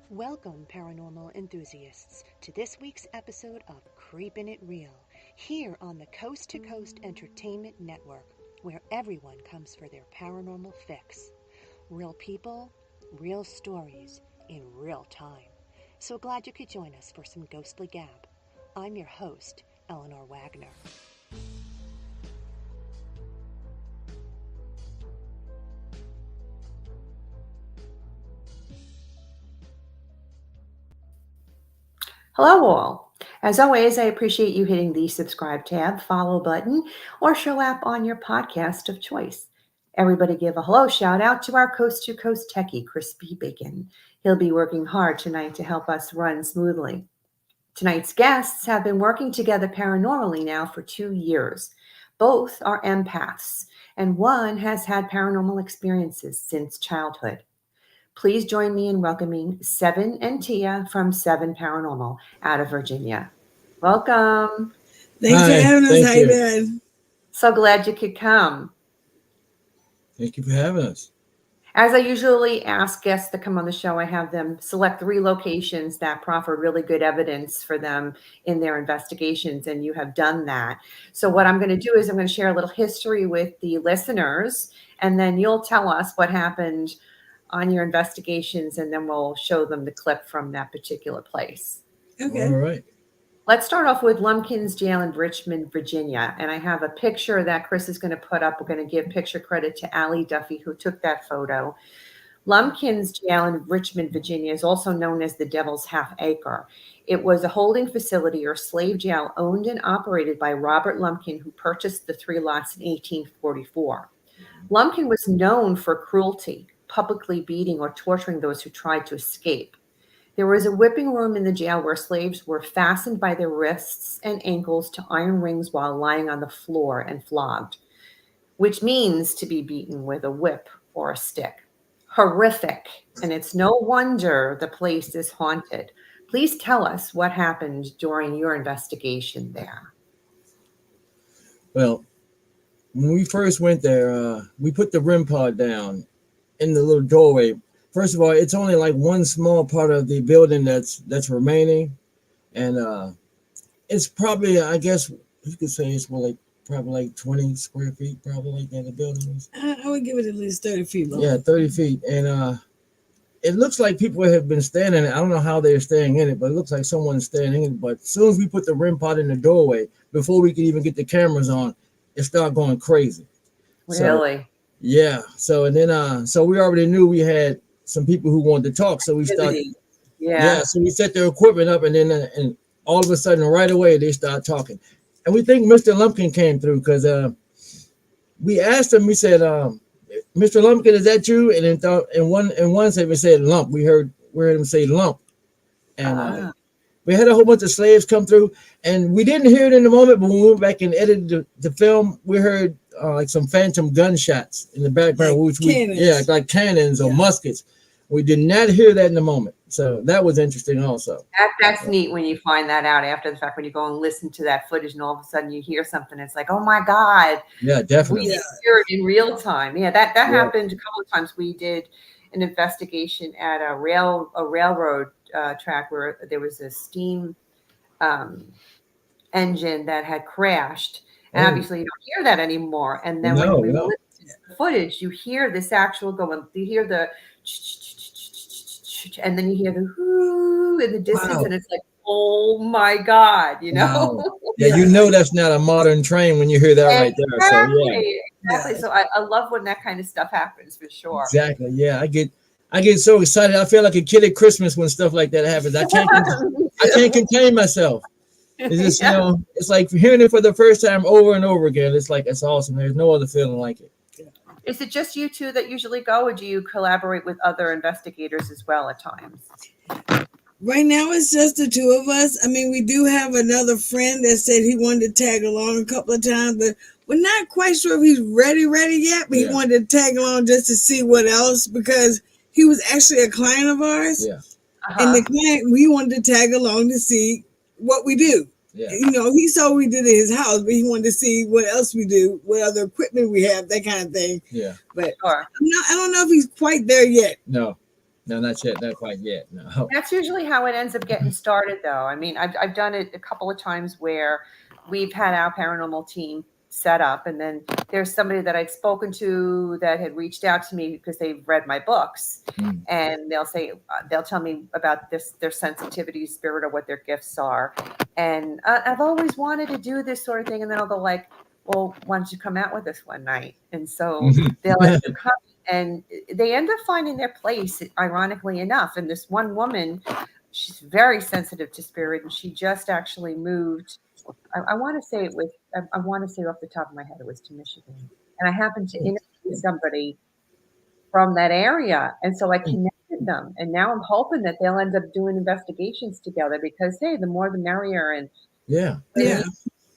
Welcome, paranormal enthusiasts, to this week's episode of Creepin It Reel, here on the Coast to Coast Entertainment Network, where everyone comes for their paranormal fix. Real people, real stories, in real time. So glad you could join us for some ghostly gab. I'm your host, Eleanor Wagner. Hello all. As always, I appreciate you hitting the subscribe tab, follow button, or show app on your podcast of choice. Everybody give a hello shout out to our coast to coast techie, Crispy Bacon. He'll be working hard tonight to help us run smoothly. Tonight's guests have been working together paranormally now for 2 years. Both are empaths, and one has had paranormal experiences since childhood. Please join me in welcoming Seven and Tia from Seven Paranormal out of Virginia. Welcome. Thanks for having us. How you doing? So glad you could come. Thank you for having us. As I usually ask guests to come on the show, I have them select 3 locations that proffer really good evidence for them in their investigations, and you have done that. So what I'm going to do is I'm going to share a little history with the listeners, and then you'll tell us what happened on your investigations, and then we'll show them the clip from that particular place. Okay. All right. Let's start off with Lumpkins Jail in Richmond, Virginia. And I have a picture that Chris is going to put up. We're going to give picture credit to Allie Duffy, who took that photo. Lumpkins Jail in Richmond, Virginia is also known as the Devil's Half Acre. It was a holding facility or slave jail owned and operated by Robert Lumpkin, who purchased the 3 lots in 1844. Lumpkin was known for cruelty, publicly beating or torturing those who tried to escape. There was a whipping room in the jail where slaves were fastened by their wrists and ankles to iron rings while lying on the floor and flogged, which means to be beaten with a whip or a stick. Horrific, and it's no wonder the place is haunted. Please tell us what happened during your investigation there. Well, when we first went there, we put the REM pod down in the little doorway. First of all, it's only like one small part of the building that's remaining, and it's probably, I guess you could say it's probably like 20 square feet, probably like that. The building is. I would give it at least 30 feet long. Yeah, 30 feet, and it looks like people have been staying in it. I don't know how they're staying in it, but it looks like someone's staying in it. But as soon as we put the REM pod in the doorway, before we could even get the cameras on, it started going crazy. Really? So, yeah. So and then so we already knew we had some people who wanted to talk. So we started. Yeah. So we set their equipment up, and then and all of a sudden, right away, they start talking. And we think Mr. Lumpkin came through because we asked him. We said, "Mr. Lumpkin, is that you?" And then in one segment said lump. We heard him say lump, and we had a whole bunch of slaves come through, and we didn't hear it in the moment. But when we went back and edited the film, we heard like some phantom gunshots in the background, like like cannons or muskets. We did not hear that in the moment, so that was interesting also. That's neat when you find that out after the fact, when you go and listen to that footage and all of a sudden you hear something. It's like, oh my God. Yeah, definitely. We didn't hear it in real time. Yeah, that happened a couple of times. We did an investigation at a railroad track where there was a steam engine that had crashed. And obviously you don't hear that anymore. And then when we listen to the footage, you hear this actual going, you hear the and then you hear the whoo in the distance, and it's like, oh my God, you know? Wow. Yeah, you know that's not a modern train when you hear that right there. So yeah. Exactly. So I love when that kind of stuff happens, for sure. Exactly. Yeah, I get so excited. I feel like a kid at Christmas when stuff like that happens. I can't contain myself. It's just, it's like hearing it for the first time over and over again. It's like, it's awesome. There's no other feeling like it. Is it just you two that usually go, or do you collaborate with other investigators as well at times? Right now, it's just the 2 of us. I mean, we do have another friend that said he wanted to tag along a couple of times, but we're not quite sure if he's ready yet. But he wanted to tag along just to see what else, because he was actually a client of ours. Yeah. And the client, we wanted to tag along to see what we do. Yeah. He saw what we did at his house, but he wanted to see what else we do, what other equipment we have, that kind of thing. Yeah. But I don't know if he's quite there yet. No. No, not yet. Not quite yet. No. That's usually how it ends up getting started, though. I mean, I've done it a couple of times where we've had our paranormal team set up, and then there's somebody that I'd spoken to that had reached out to me because they've read my books, and they'll tell me about their sensitivity, spirit, or what their gifts are, and I've always wanted to do this sort of thing, and then I'll go like, well, why don't you come out with us one night? And so they'll end up coming. And they end up finding their place, ironically enough. And this one woman, she's very sensitive to spirit, and she just actually moved. I want to say I want to say off the top of my head, it was to Michigan. And I happened to interview somebody from that area. And so I connected them. And now I'm hoping that they'll end up doing investigations together because, hey, the more the merrier. And Yeah.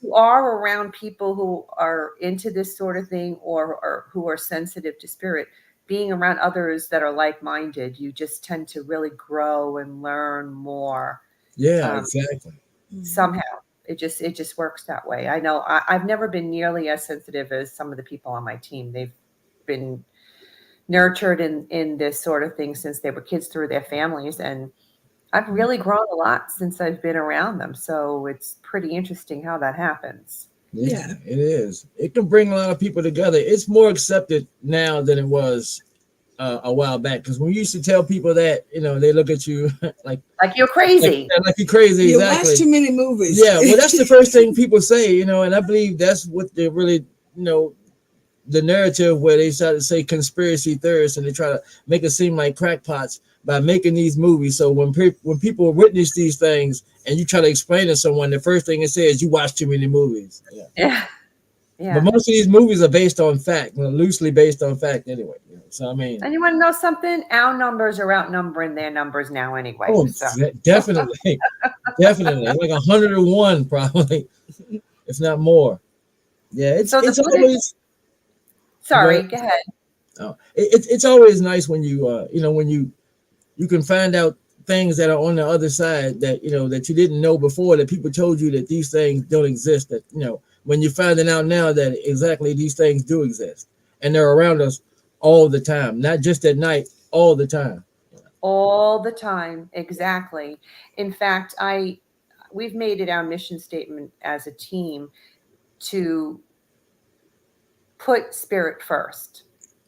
you are around people who are into this sort of thing or who are sensitive to spirit, being around others that are like-minded, you just tend to really grow and learn more. Yeah, exactly. Somehow it just works that way. I know I've never been nearly as sensitive as some of the people on my team. They've been nurtured in this sort of thing since they were kids through their families, and I've really grown a lot since I've been around them. So it's pretty interesting how that happens. Yeah, it is. It can bring a lot of people together. It's more accepted now than it was a while back. Because when we used to tell people that, they look at you like you're crazy. Like you're crazy. You exactly. watch too many movies. Yeah, well, that's the first thing people say, and I believe that's what they really, the narrative where they try to say conspiracy theorists and they try to make it seem like crackpots by making these movies. So when people witness these things and you try to explain to someone, the first thing it says, you watch too many movies. Yeah. But most of these movies are based on fact, loosely based on fact anyway. So I mean, and you want to know something? Our numbers are outnumbering their numbers now anyway. Oh, so. Definitely, definitely, like 101 probably, if not more. Yeah, it's always. Sorry, go ahead. Oh, it's always nice when you when you can find out things that are on the other side that that you didn't know before, that people told you that these things don't exist, that when you're finding out now that exactly these things do exist and they're around us all the time, not just at night, all the time. All the time, exactly. In fact, we've made it our mission statement as a team to put spirit first.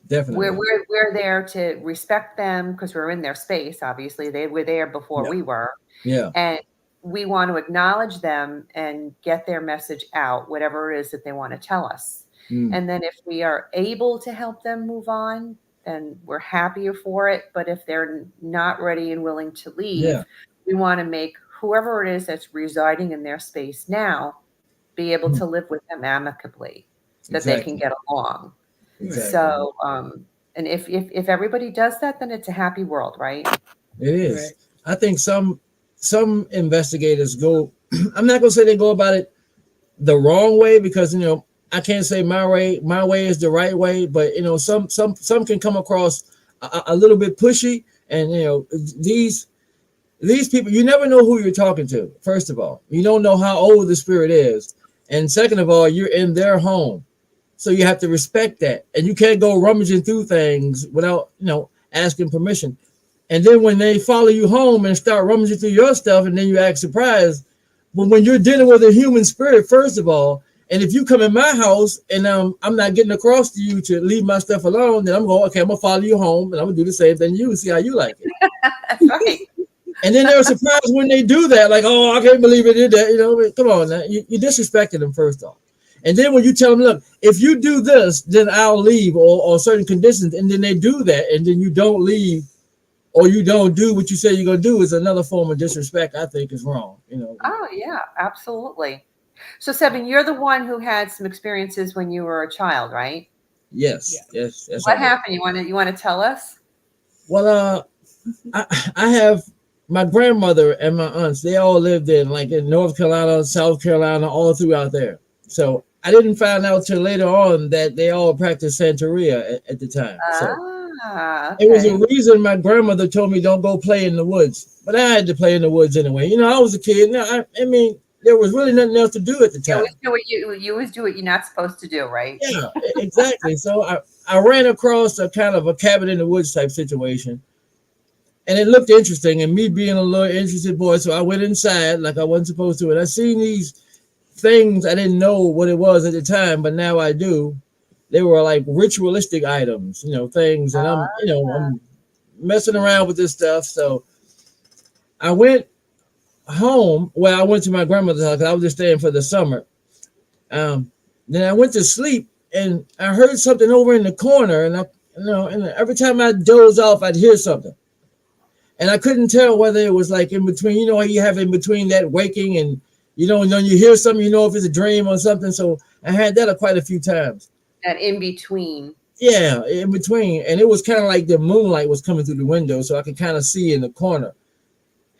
Definitely. We're there to respect them because we're in their space. Obviously, they were there before we were. Yeah. And we want to acknowledge them and get their message out, whatever it is that they want to tell us. And then if we are able to help them move on, then we're happier for it. But if they're not ready and willing to leave, we want to make whoever it is that's residing in their space now be able to live with them amicably, that they can get along. Exactly. So, and if everybody does that, then it's a happy world, right? It is. Right. I think some investigators go, I'm not going to say they go about it the wrong way, because, I can't say my way is the right way, but, some can come across a little bit pushy, and, these people, you never know who you're talking to. First of all, you don't know how old the spirit is. And second of all, you're in their home. So you have to respect that. And you can't go rummaging through things without, asking permission. And then when they follow you home and start rummaging through your stuff, and then you act surprised. But when you're dealing with a human spirit, first of all, and if you come in my house and I'm not getting across to you to leave my stuff alone, then I'm going to follow you home, and I'm going to do the same thing you, see how you like it. Right. And then they're surprised when they do that. Like, oh, I can't believe it did that. Come on now. You disrespected them first off. And then when you tell them, look, if you do this, then I'll leave, or certain conditions, and then they do that, and then you don't leave, or you don't do what you say you're going to do, is another form of disrespect I think is wrong. Oh, yeah, absolutely. So, Seven, you're the one who had some experiences when you were a child, right? Yes. What happened? You want to tell us? Well, I have my grandmother and my aunts. They all lived in North Carolina, South Carolina, all throughout there. So I didn't find out till later on that they all practiced Santeria at the time. So okay. It was a reason my grandmother told me don't go play in the woods, but I had to play in the woods anyway. I was a kid. I mean, there was really nothing else to do at the time. You always do what you're not supposed to do, right? Yeah, exactly. So I ran across a kind of a cabin in the woods type situation, and it looked interesting. And me being a little interested boy, so I went inside like I wasn't supposed to, and I seen these things. I didn't know what it was at the time, but now I do. They were like ritualistic items, things, and I'm messing around with this stuff. So I went home. Well, I went to my grandmother's house because I was just staying for the summer. Then I went to sleep and I heard something over in the corner, and and every time I doze off, I'd hear something, and I couldn't tell whether it was like in between. You know how you have in between that waking and when you hear something, if it's a dream or something. So I had that quite a few times. That in between. Yeah, in between, and it was kind of like the moonlight was coming through the window, so I could kind of see in the corner.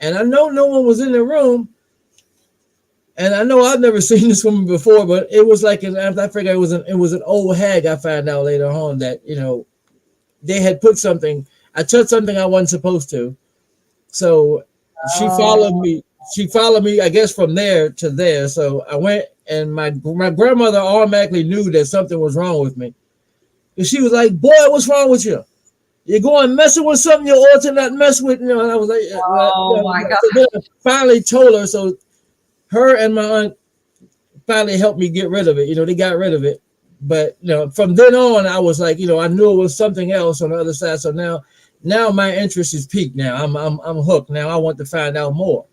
And I know no one was in the room. And I know I've never seen this woman before, but it was like, I figured it was an old hag. I found out later on that, they had put something, I touched something I wasn't supposed to. So she followed me, I guess, from there to there. So I went, and my grandmother automatically knew that something was wrong with me. And she was like, boy, what's wrong with you? You're going messing with something you ought to not mess with. And I was like, my God. So then I finally told her. So her and my aunt finally helped me get rid of it. They got rid of it. But from then on, I was like, I knew it was something else on the other side. So now my interest is peaked. Now I'm hooked. Now I want to find out more.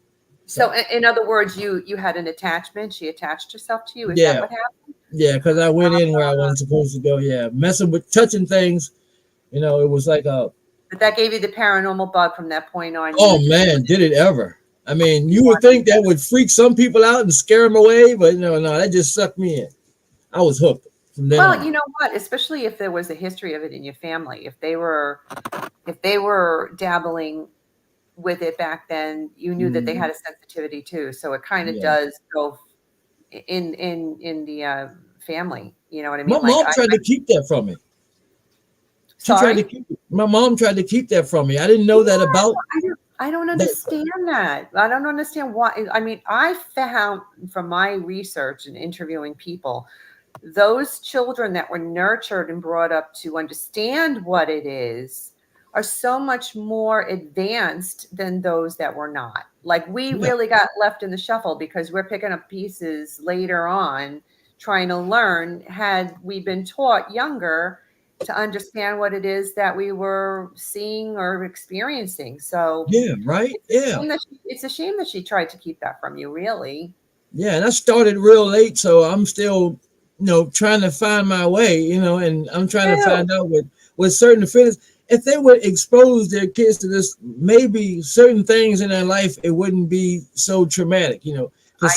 So in other words, you had an attachment. She attached herself to you. Is that what happened? Yeah, because I went in where I wasn't supposed to go. Yeah, messing with, touching things. It was like a. But that gave you the paranormal bug from that point on. Oh man, did it ever? I mean, you would think that would freak some people out and scare them away, but no, that just sucked me in. I was hooked from then on. You know what? Especially if there was a history of it in your family, if they were dabbling with it back then, you knew that they had a sensitivity too. So it kind of does go in the family. You know what I mean? My mom tried to keep that from me. My mom tried to keep that from me. I didn't know that about. I don't understand that. I don't understand why. I mean, I found from my research and interviewing people, those children that were nurtured and brought up to understand what it is are so much more advanced than those that were not. Like we really got left in the shuffle because we're picking up pieces later on, trying to learn. Had we been taught younger to understand what it is that we were seeing or experiencing. So it's a shame that she tried to keep that from you, really. Yeah, and I started real late, so I'm still, trying to find my way, and I'm trying to find out with certain offenders, if they would expose their kids to this, maybe certain things in their life, it wouldn't be so traumatic, because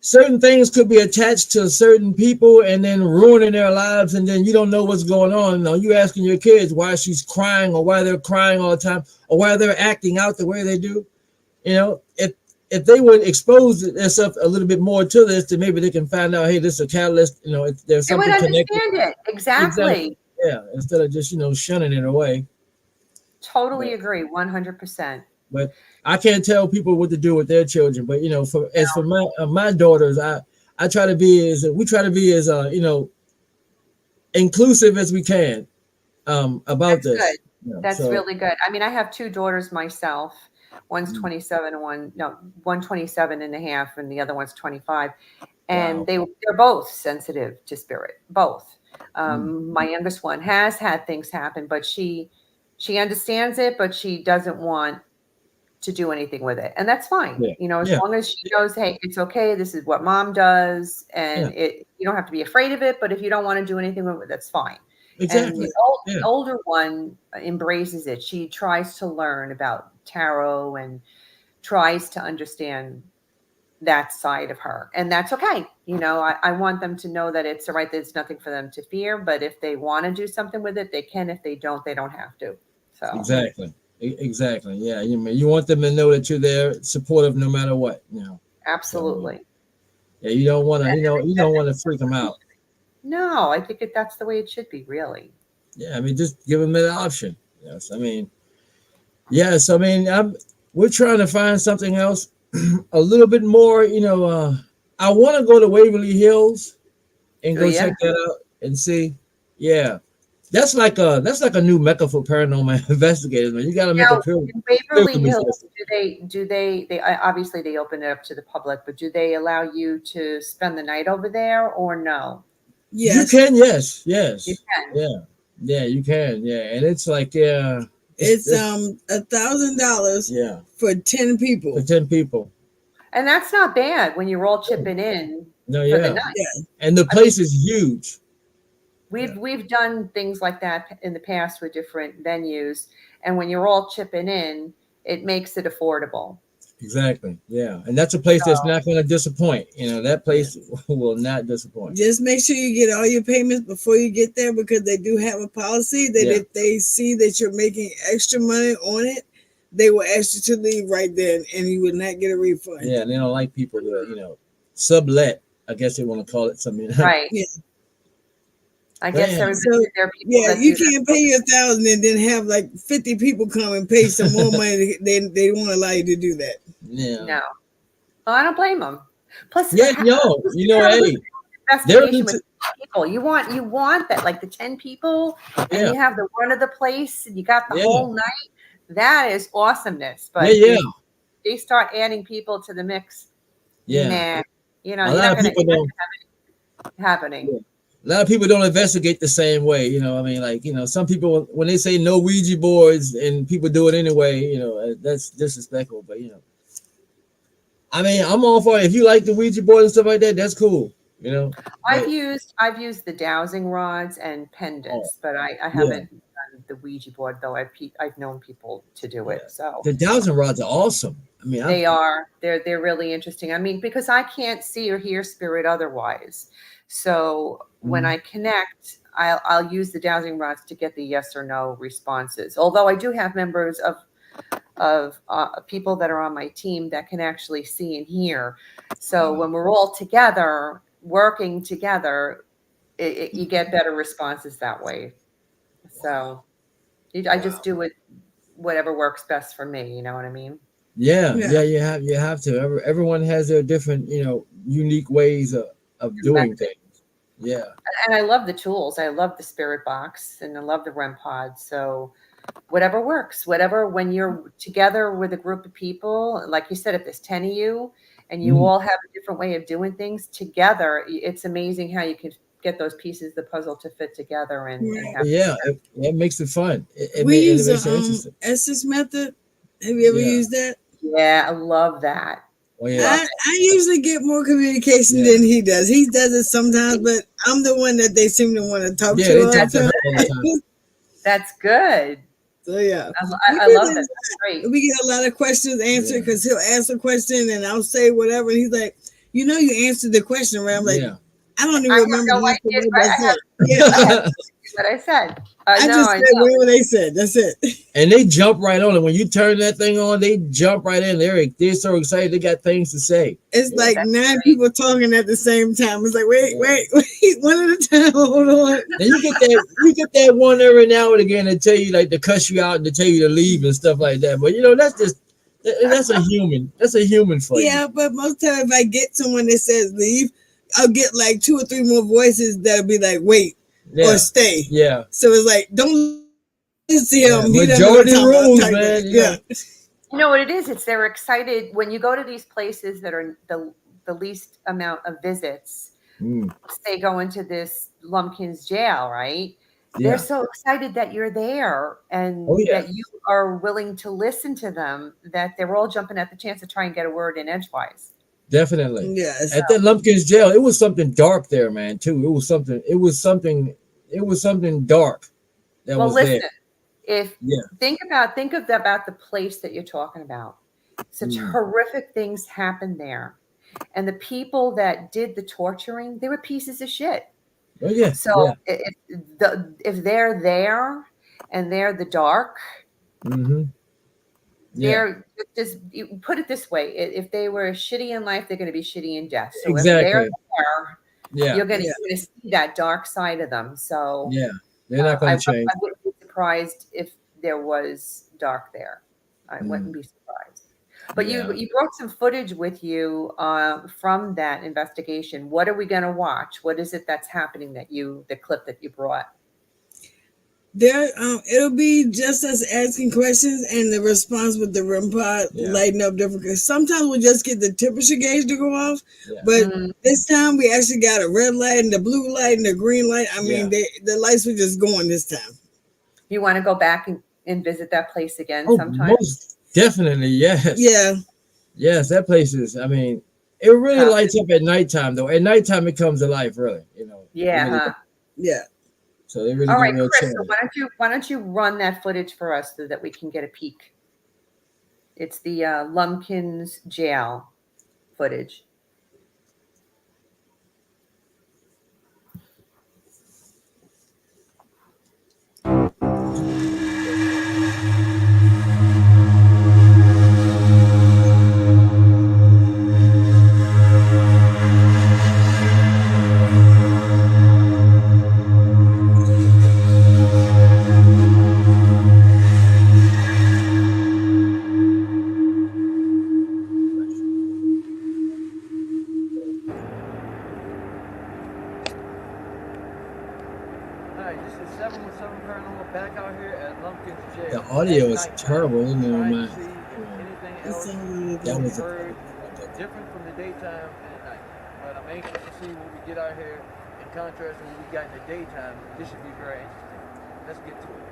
certain things could be attached to certain people and then ruining their lives, and then you don't know what's going on. You asking your kids why she's crying or why they're crying all the time or why they're acting out the way they do. If they would expose themselves a little bit more to this, then maybe they can find out, hey, this is a catalyst. If there's something connected. They would understand it. Exactly. Yeah, instead of just shunning it away. Totally agree, 100%. But I can't tell people what to do with their children. But for my daughters, we try to be as inclusive as we can about this. Good. That's really good. I mean, I have two daughters myself. One's 27 and 127 and a half, and the other one's 25. And they're both sensitive to spirit, both. My youngest one has had things happen, but she understands it, but she doesn't want to do anything with it, and that's fine. As long as she knows, hey, it's okay, this is what mom does, and you don't have to be afraid of it, but if you don't want to do anything with it, that's fine. Exactly. And the older one embraces it. She tries to learn about tarot and tries to understand that side of her, and that's okay. I want them to know that it's all right. There's nothing for them to fear, but if they want to do something with it, they can. If they don't, they don't have to. So exactly. Yeah, you want them to know that you're there, supportive, no matter what. Absolutely. Yeah, you don't want to. You don't want to freak them out. No, I think that's the way it should be, really. Yeah, I mean, just give them an option. Yes, I mean, yes, I mean, we're trying to find something else, a little bit more. I want to go to Waverly Hills and go check that out and see. Yeah, That's like a new mecca for paranormal investigators, man. You got to make a Now, in Waverly pilgrimage. Hills, they obviously they open it up to the public, but do they allow you to spend the night over there or no? You Yes, can, yes, You yes, can. yeah, yeah, you can, yeah, and it's like it's it's $1,000 yeah for 10 for people. 10 people. And that's not bad when you're all chipping in No, for the yeah, night. Yeah, and the I mean, place is huge. Yeah, we've done things like that in the past with different venues, and when you're all chipping in, it makes it affordable. exactly. Yeah, and that's a place that's So not going to disappoint. That yeah. place will not disappoint. Just make sure you get all your payments before you get there, because they do have a policy that Yeah, if they see that you're making extra money on it, they will ask you to leave right then and you will not get a refund. yeah, and they don't like people to sublet. I guess they want to call it something. right, Yeah. I But guess yeah, there are people Yeah, that you do that. can't pay your 1,000 and then have like 50 people come and pay some more money. They won't allow you to do that. yeah, No, well, I don't blame them. Plus, yeah. No, who's gonna have hey, they're investigation with into people? You want that, like the 10 people, and yeah, you have the run of the place, and you got the yeah, whole night. That is awesomeness. yeah, But yeah, if they start adding people to the mix, yeah. nah, A you're lot not of gonna people don't. happening. Yeah. A lot of people don't investigate the same way. I mean, like, some people, when they say no Ouija boards and people do it anyway, that's disrespectful. But, I mean, I'm all for it. If you like the Ouija board and stuff like that, that's cool, I've but, used the dowsing rods and oh, pendants, but I yeah, haven't done the Ouija board, though I've known people to do yeah. it. So The dowsing rods are awesome. I mean, they're really interesting. I mean, because I can't see or hear spirit otherwise. So when Mhm. I connect, I'll use the dowsing rods to get the yes or no responses. Although I do have members of people that are on my team that can actually see and hear. So Wow. when we're all together, working together, you get better responses that way. Wow. So I just Wow. do it whatever works best for me. You know what I mean? Yeah, Yeah. yeah, you have to. Everyone has their different, unique ways of doing Method. things. Yeah. And I love the tools. I love the spirit box and I love the REM pod. So whatever works, whatever, when you're together with a group of people, like you said, if there's 10 of you and you Mhm. all have a different way of doing things together, it's amazing how you can get those pieces of the puzzle to fit together and Right. have Yeah, it makes it fun. We And it use a makes it interesting. Estes method. Have you ever Yeah. used that? yeah, I love that. Oh yeah. Love I usually get more communication Yeah. than he does. He does it sometimes, but I'm the one that they seem to want to talk Yeah, to they all talk to her the all the time. time. That's good. So yeah, I love that. That's great. we get a lot of questions answered Yeah. because he'll ask a question and I'll say whatever, and he's like, you answered the question, right? I'm like, Yeah. I don't even I have remember no half the idea. words I I have said. Yeah, I have what I said. I I know. just I said know. whatever they said. That's it. And they jump right on it. When you turn that thing on, they jump right in. They're so excited. They got things to say. It's Yeah. like That's 9 great. people talking at the same time. It's like, wait, Yeah. wait, wait, one at a time. Hold on. Then you get that one every now and again to tell you, like, to cuss you out and to tell you to leave and stuff like that. But that's a human for you. Yeah, but most times if I get someone that says leave, I'll get like 2 or 3 more voices that'll be like, wait or Yeah. stay. Yeah. So it's like, don't listen to Yeah. him. He doesn't know what Majority I'm talking about. rules, Type man. thing. Yeah. You know what it is? It's they're excited when you go to these places that are the least amount of visits. Mm, Say go into this Lumpkins jail, right? They're yeah. so excited that you're there and Oh yeah. that you are willing to listen to them that they're all jumping at the chance to try and get a word in edgewise. Definitely. Yes. At that Lumpkins jail, it was something dark there, man, too. It was something dark that Well, was there. listen, if Yeah. think about the place that you're talking about. Such Mm. horrific things happened there. And the people that did the torturing, they were pieces of shit. Oh yeah. So Yeah. if they're there and they're the dark, Mm-hmm. Yeah. they're just you put it this way: if they were shitty in life, they're going to be shitty in death. So if they're Exactly. there, Yeah. you're Yeah. going to see that dark side of them. So Yeah. They're not I going to change. wouldn't be surprised if there was dark there. I wouldn't Mm. be surprised. But Yeah. you brought some footage with you from that investigation. What are we going to watch? What is it that's happening the clip that you brought? There, it'll be just us asking questions and the response with the REM pod lighting up different. Cause sometimes we just get the temperature gauge to go off, but this time we actually got a red light and the blue light and the green light. I mean, the lights were just going this time. You want to go back and visit that place again sometime? Most definitely, yes. Yeah. Yes, that place is. I mean, it really lights up at nighttime, though. At nighttime, it comes to life, really. You know. Yeah. Really yeah. So they really. All right, Chris. So why don't you run that footage for us so that we can get a peek? It's the Lumpkins jail footage. The audio is terrible, isn't it? That was different from the daytime and the night. But I'm anxious to see what we get out here. In contrast to what we got in the daytime, this should be very interesting. Let's get to it.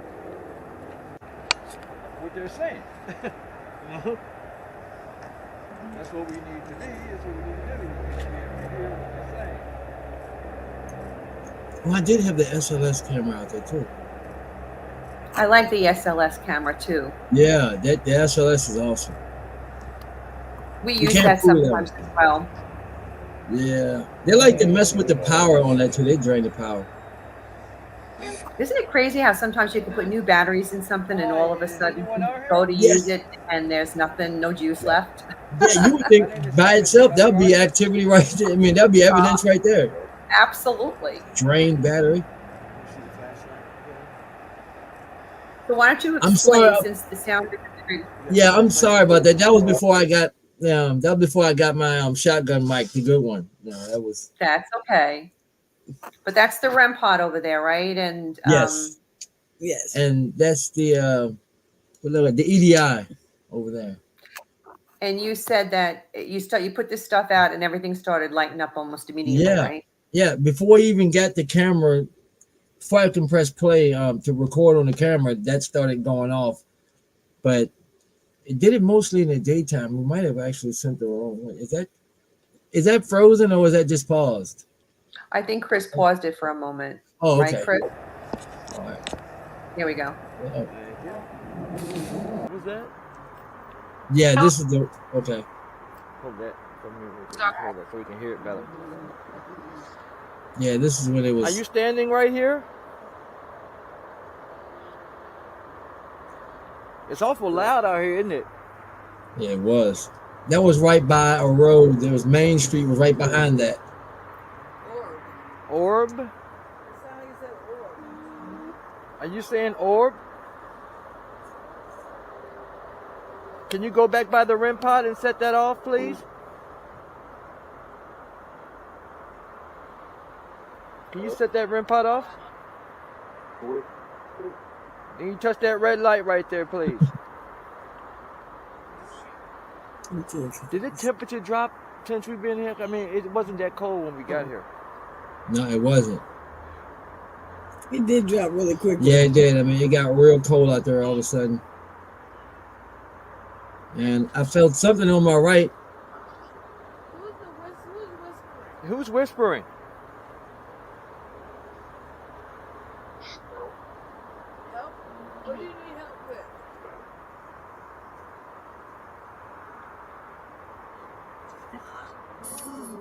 What they're saying. You know? That's what we need to be. That's what we need to do. We need to be able to hear what they're saying. Well, I did have the SLS camera out there too. I like the SLS camera too. Yeah, the SLS is awesome. We use that sometimes as well. Yeah, they like to mess with the power on that too. They drain the power. Isn't it crazy how sometimes you can put new batteries in something and all of a sudden you go to use it and there's nothing, no juice left? Yeah, you would think by itself that would be activity right there. I mean, that would be evidence right there. Absolutely. Drained battery. So why don't you explain since the sound? Yeah, I'm sorry about that. That was before I got my shotgun mic, the good one. No, that was. That's okay. But that's the REM pod over there, right? And yes, and that's the EDI over there. And you said that you put this stuff out and everything started lighting up almost immediately, right? Yeah, before I even got the camera. Before I can press play to record on the camera, that started going off. But it did it mostly in the daytime. We might have actually sent the wrong one. Is that frozen or was that just paused? I think Chris paused it for a moment. Oh, okay. Right, Chris? All right. Here we go. What was that? Yeah, this is the okay. Hold that from here. Hold that so we can hear it better. Yeah, this is when it was. Are you standing right here? It's awful loud out here, isn't it? Yeah, it was. That was right by a road. There was Main Street was right behind that. Orb? Are you saying orb? Can you go back by the REM pod and set that off, please? Can you set that REM pod off? Can you touch that red light right there, please? Did the temperature drop since we've been here? I mean, it wasn't that cold when we got here. No, it wasn't. It did drop really quickly. Yeah, it did. I mean, it got real cold out there all of a sudden. And I felt something on my right. Who's whispering? What do you need help with?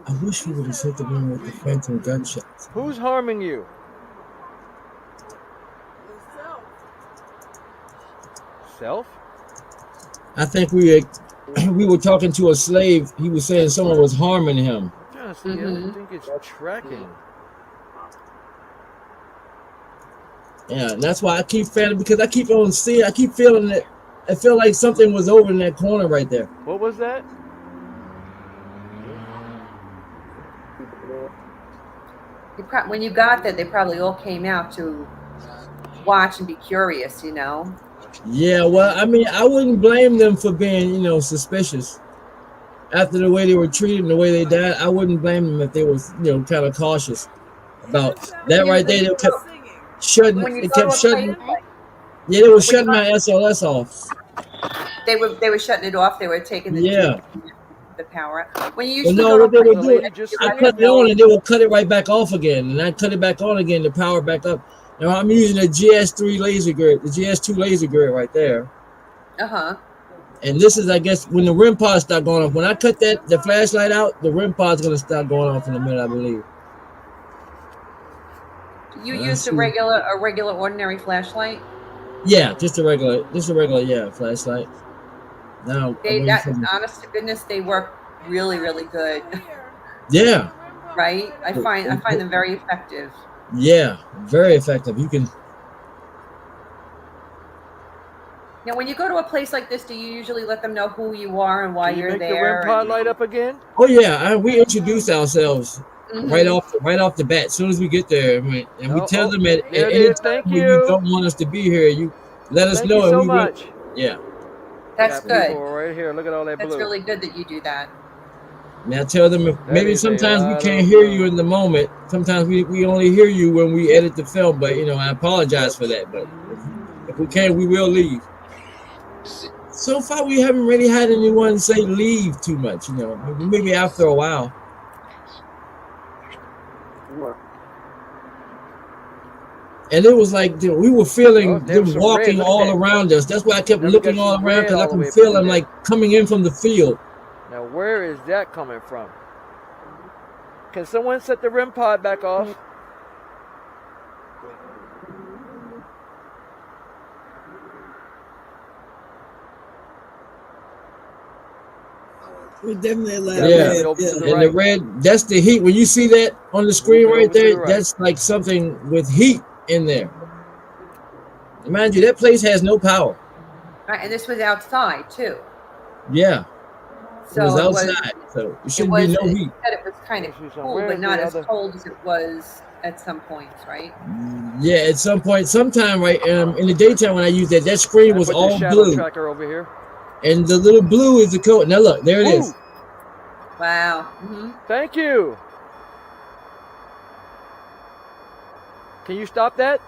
I wish we would have hit the one with the phantom gunshots. Who's harming you? Yourself. Self? I think we were talking to a slave. He was saying someone was harming him. I'm trying to see. I don't think it's tracking. Yeah, that's why I keep feeling, because I keep on seeing, I keep feeling it. I feel like something was over in that corner right there. What was that? When you got there, they probably all came out to watch and be curious, you know. Yeah, well, I mean, I wouldn't blame them for being, suspicious after the way they were treated and the way they died. I wouldn't blame them if they was, kind of cautious about that right there. They kept shutting. When you They go to kept a place shutting. like Yeah, they were when you shutting my SLS off. they were shutting it off. They were taking Yeah. the power out. When you Well, usually no, go to a what they place, would The do, lady just I said cut it. it on and they will cut it right back off again, and I cut it back on again to power back up. Now I'm using a GS3 laser grid, the GS2 laser grid right there. And this is, I guess, when the REM pods start going off. When I cut the flashlight out, the REM pod's gonna start going off in a minute, I believe. You used a regular ordinary flashlight. Yeah, just a regular, yeah, flashlight. Now I'm waiting for the, Honest to goodness, they work really, really good. yeah. Right? I find them very effective. Yeah, very effective. You can. Now, when you go to a place like this, do you usually let them know who you are and why Can you you're make the there? REM pod light up again? Oh yeah, we introduce ourselves right off the bat. As soon as we get there, and we tell them at there it any is. time Thank when you you. don't want us to be here, you let us Thank know, you and so we will. much. Yeah. That's Got good. people right here. Look at all that blue. That's really good that you do that. Now tell them if That maybe is a sometimes we lot can't of hear blue. you in the moment. Sometimes we only hear you when we edit the film, but I apologize for that. But if we can, we will leave. So far, we haven't really had anyone say leave too much. Maybe after a while. And it was like we were feeling there them was some walking red. Look at all that. around us. That's why I kept Now we looking got all some around, red because I all the can way feel through them there. like coming in from the field. Now where is that coming from? Can someone set the REM pod back off? We definitely like Yeah, red. over to the and right. the red, that's the heat. When you see that on the screen Move it right over to there, the right. that's like something with heat in there. And mind you, that place has no power. Right, and this was outside too. Yeah, So it was outside, so it shouldn't be no heat. It was kind of cool, but not as cold as it was at some points, right? Yeah, at some point, sometime, right, in the daytime when I used that screen was Put all the shadow blue, tracker over here. and the little blue is the code. Now look, there it is. Wow. Thank you. Can you stop that?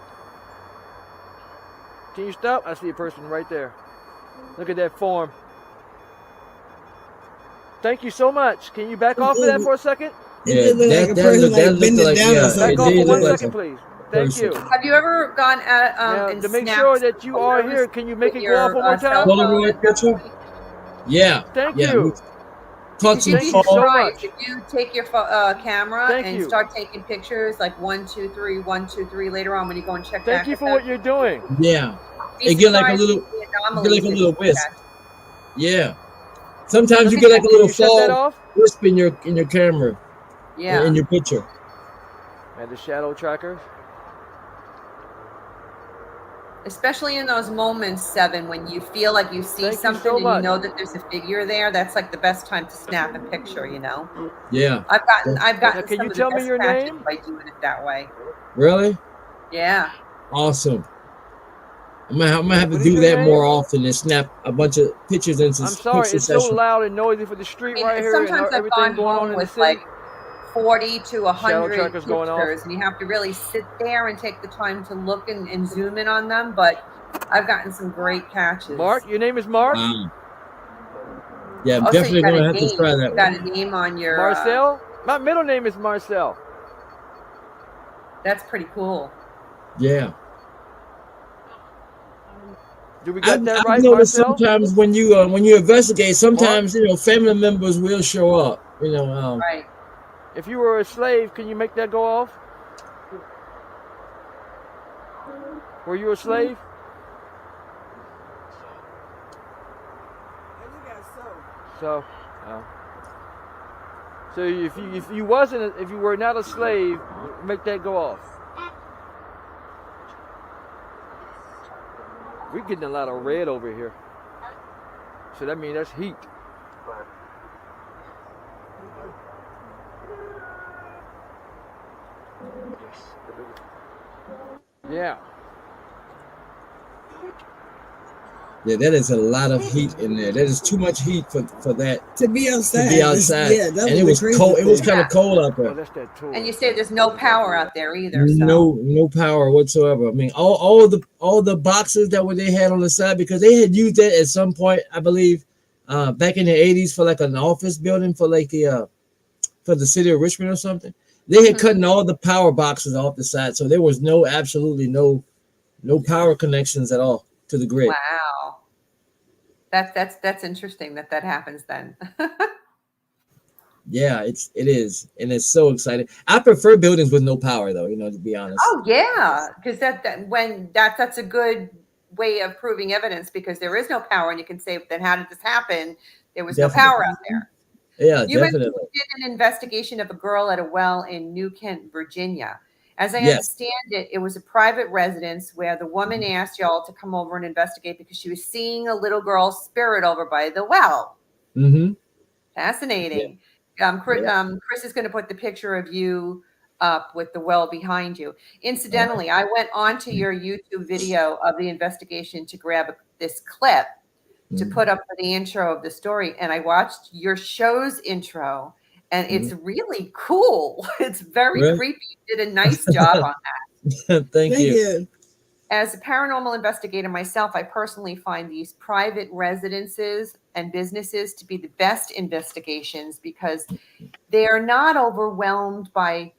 Can you stop? I see a person right there. Look at that form. Thank you so much. Can you back off of that for a second? It looked like a person like bending down or something. Back off for 1 second, please. Thank you. Have you ever gone at Now, and to make snapped sure that you are here, can you make it go off one more time? Polaroid picture? Yeah. Thank yeah, you. Caught some You'd be fall. surprised if you take your camera Thank and you. start taking pictures like 1, 2, 3, 1, 2, 3 later on when you go and check Thank back you at for them. what you're doing. Yeah. Be It get like a surprised little, at the get anomalies like a that little you wisp. catch. Yeah. Sometimes Look you at get like a that. little you shut that fall off? wisp in your camera. Yeah. In your picture. And the shadow trackers. Especially in those moments, Seven, when you feel like you see Thank you something so and much. you know that there's a figure there. That's like the best time to snap a picture, you know. Yeah. I've gotten Now, can some you of tell the me best your catches name? by doing it that way. Really? Yeah. Awesome. I'm gonna have to What is do your that name? more often and snap a bunch of pictures in I'm quick sorry, it's so succession. loud and noisy for the street right here and Sometimes I've everything gone going on home in the with city. like 40 to Shadow 100 trackers going off. pictures, and you have to really sit there and take the time to look and zoom in on them. But I've gotten some great catches. Mark, your name is Mark? Wow. Yeah, I'm Also, definitely you got gonna a have to name. try that You got one. a name on your Marcel? My middle name is Marcel. that's pretty cool. Yeah. Do we got that I've right, noticed Marcel? sometimes when you investigate, sometimes family members will show up. Right. If you were a slave, can you make that go off? Were you a slave? So if you were not a slave, make that go off. We're getting a lot of red over here. So that means that's heat. Yeah. Yeah, that is a lot of heat in there. That is too much heat for that To be to outside. be outside. Yeah, that And it was was the crazy cold. It was thing. kind of cold out Well, there. that's that tour. And you say there's no power out there either. No power whatsoever. I mean, all the boxes that they had on the side, because they had used that at some point, I believe, back in the 80s for like an office building for like the for the city of Richmond or something. They had cutting all the power boxes off the side, so there was absolutely no power connections at all to the grid. Wow. That's interesting that happens then. Yeah, it is, and it's so exciting. I prefer buildings with no power, though. To be honest. Oh yeah, because that's a good way of proving evidence, because there is no power, and you can say, then how did this happen? There was no power out there. Yeah, You mentioned definitely. you did an investigation of a girl at a well in New Kent, Virginia. As I Yes. understand it, it was a private residence where the woman asked y'all to come over and investigate because she was seeing a little girl's spirit over by the well. Mm-hmm. Fascinating. Yeah. Chris is going to put the picture of you up with the well behind you. Incidentally, I went onto your YouTube video of the investigation to grab this clip to put up for the intro of the story, and I watched your show's intro, and it's really cool. It's very creepy. You did a nice job on that. Thank you. As a paranormal investigator myself, I personally find these private residences and businesses to be the best investigations because they are not overwhelmed by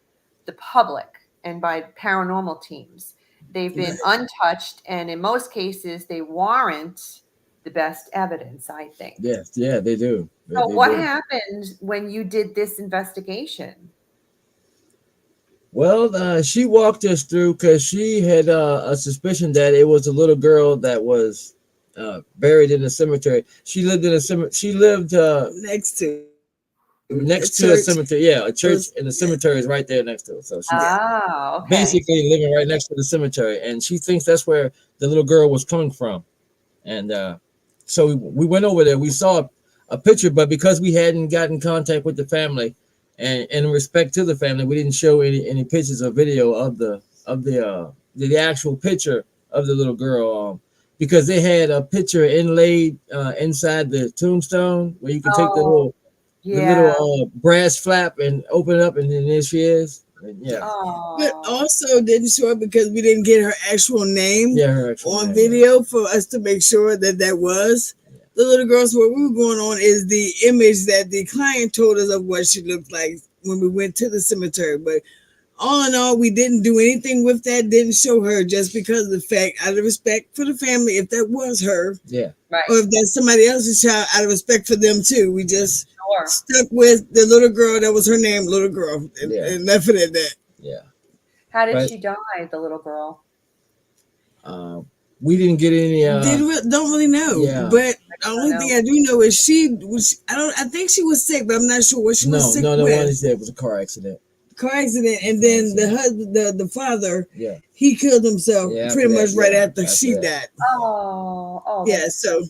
the public and by paranormal teams. They've been untouched, and in most cases, they warrant the best evidence, I think. Yes, yeah, they do. So what happened when you did this investigation? Well, she walked us through because she had a suspicion that it was a little girl that was buried in the cemetery. She lived in a cemetery. She lived next to a cemetery. Yeah, a church, and the cemetery is right there next to it. So she's basically living right next to the cemetery, and she thinks that's where the little girl was coming from. And so we went over there. We saw a picture, but because we hadn't gotten contact with the family, and in respect to the family, we didn't show any pictures or video of the actual picture of the little girl, because they had a picture inlaid inside the tombstone where you can take the little brass flap and open it up, and then there she is. And but also didn't show up because we didn't get her actual name on video for us to make sure that was the little girl. So what we were going on is the image that the client told us of what she looked like when we went to the cemetery. But all in all, we didn't do anything with that, didn't show her, just because of the fact, out of respect for the family, if that was her, or if that's somebody else's child, out of respect for them too. We just stuck with the little girl. That was her name, little girl, and left it at that. Yeah. How did she die, the little girl? We didn't get any. Don't really know. Yeah. But the only thing I do know is she was. I think she was sick, but I'm not sure what she was sick with. No, one said it was a car accident. And then the husband, the father, he killed himself pretty much right after she died. Oh, yeah. So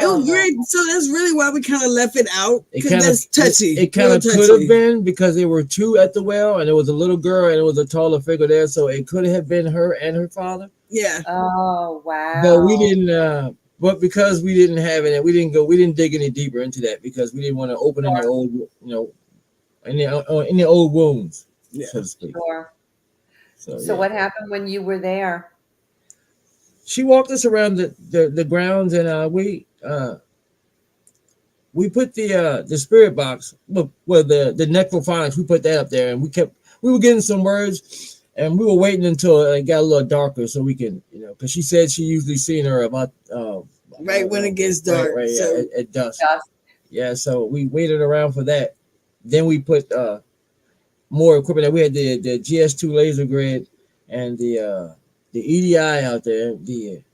it was great. So that's really why we kind of left it out, because that's touchy. It kind of could have been, because there were two at the well, and there was a little girl and it was a taller figure there, so it could have been her and her father. Yeah. Oh wow. But we didn't. But because we didn't have it, we didn't dig any deeper into that, because we didn't want to open any old, any old wounds, so to speak. Sure. So what happened when you were there? She walked us around the grounds, and we put the spirit box, well, the necrophonics, we put that up there, and we were getting some words, and we were waiting until it got a little darker so we can, because she said she usually seen her about right when it gets dark, at dusk. Yeah, so we waited around for that. Then we put more equipment. We had the GS2 laser grid and the EDI out there, the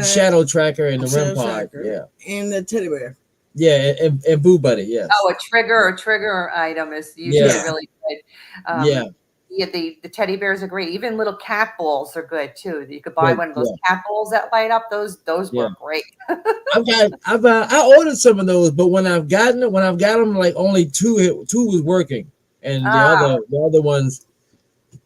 shadow tracker and the REM pod, and the teddy bear. Yeah, and Boo Buddy, yes. Oh, a trigger item is usually really good. The teddy bears are great. Even little cat balls are good too. You could buy one of those cat balls that light up. Those work great. I ordered some of those, but when I've got them, like only two was working, and the other ones,